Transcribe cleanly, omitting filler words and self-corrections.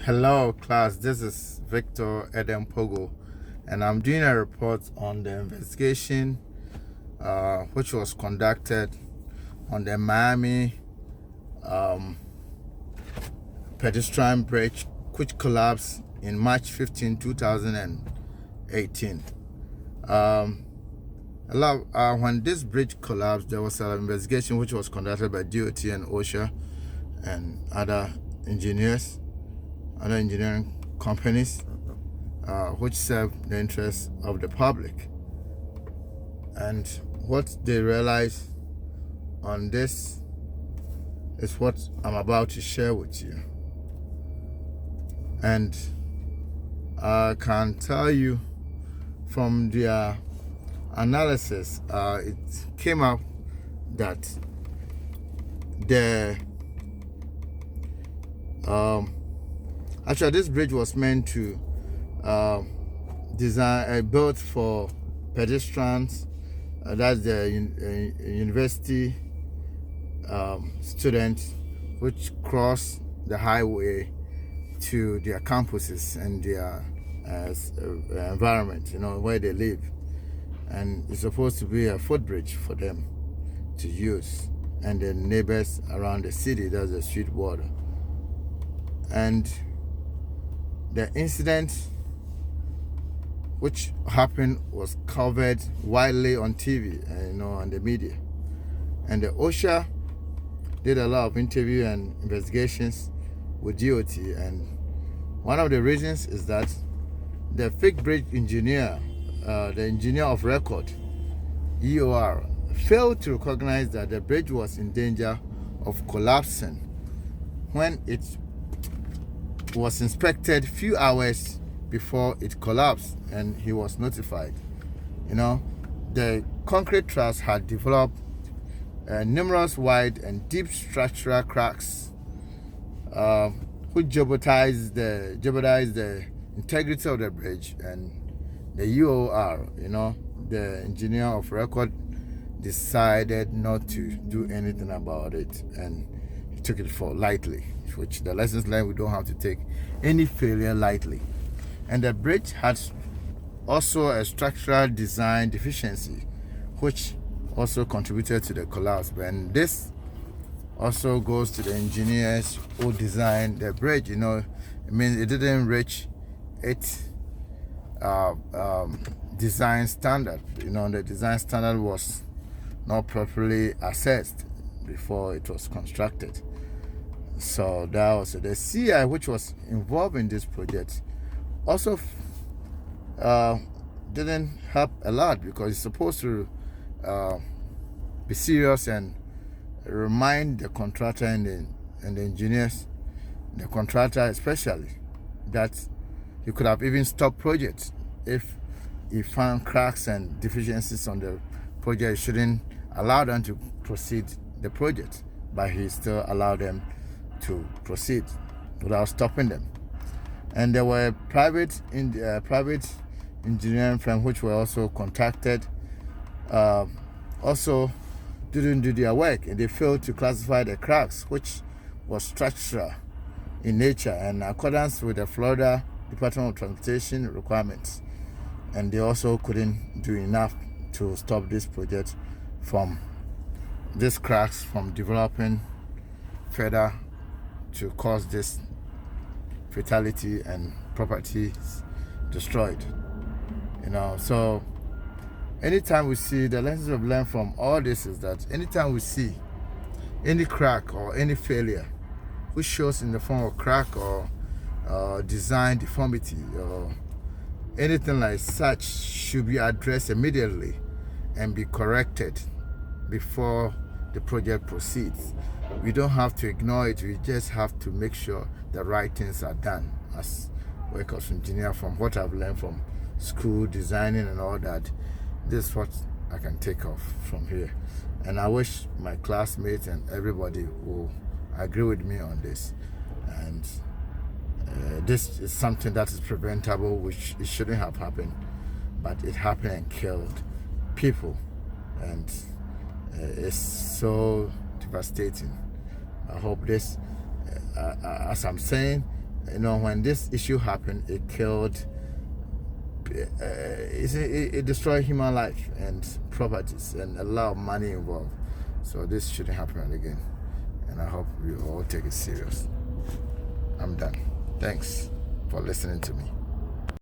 Hello, class. This is Victor Eden Pogo, and I'm doing a report on the investigation which was conducted on the Miami pedestrian bridge, which collapsed in March 15, 2018. When this bridge collapsed, there was an investigation which was conducted by DOT and OSHA and other engineering companies, which serve the interests of the public. And what they realized on this is what I'm about to share with you. And I can tell you from their analysis, it came out that actually this bridge was meant to built for pedestrians, that's the university students which cross the highway to their campuses and their environment, where they live. And it's supposed to be a footbridge for them to use and the neighbors around the city, that's the street border. And the incident which happened was covered widely on TV, on the media. And the OSHA did a lot of interview and investigations with DOT, and one of the reasons is that the fake bridge engineer, the engineer of record, EOR, failed to recognize that the bridge was in danger of collapsing when it was inspected few hours before it collapsed, and he was notified. The concrete truss had developed numerous wide and deep structural cracks, which jeopardized the integrity of the bridge. And the EOR, the engineer of record, decided not to do anything about it, and he took it for lightly, which the lessons learned, we don't have to take any failure lightly. And the bridge had also a structural design deficiency, which also contributed to the collapse. And this also goes to the engineers who designed the bridge. It means it didn't reach its design standard. The design standard was not properly assessed before it was constructed. So that was the CI, which was involved in this project, also didn't help a lot, because it's supposed to be serious and remind the contractor and the engineers, the contractor especially, that he could have even stopped projects if he found cracks and deficiencies on the project. He shouldn't allow them to proceed the project, but he still allowed them to proceed without stopping them. And there were private engineering firms which were also contacted, also didn't do their work, and they failed to classify the cracks, which was structural in nature and in accordance with the Florida Department of Transportation requirements. And they also couldn't do enough to stop this project from these cracks from developing further to cause this fatality and properties destroyed. So anytime we see, the lessons we've learned from all this is that anytime we see any crack or any failure which shows in the form of crack or design deformity or anything like such, should be addressed immediately and be corrected before the project proceeds. We don't have to ignore it. We just have to make sure the right things are done as workers engineer. From what I've learned from school designing and all that, this is what I can take off from here. And I wish my classmates and everybody will agree with me on this. And this is something that is preventable, which it shouldn't have happened, but it happened and killed people. And it's so devastating. I hope this, as I'm saying, You know, when this issue happened, it killed, it destroyed human life and properties and a lot of money involved. So this shouldn't happen again. And I hope we all take it serious. I'm done. Thanks for listening to me.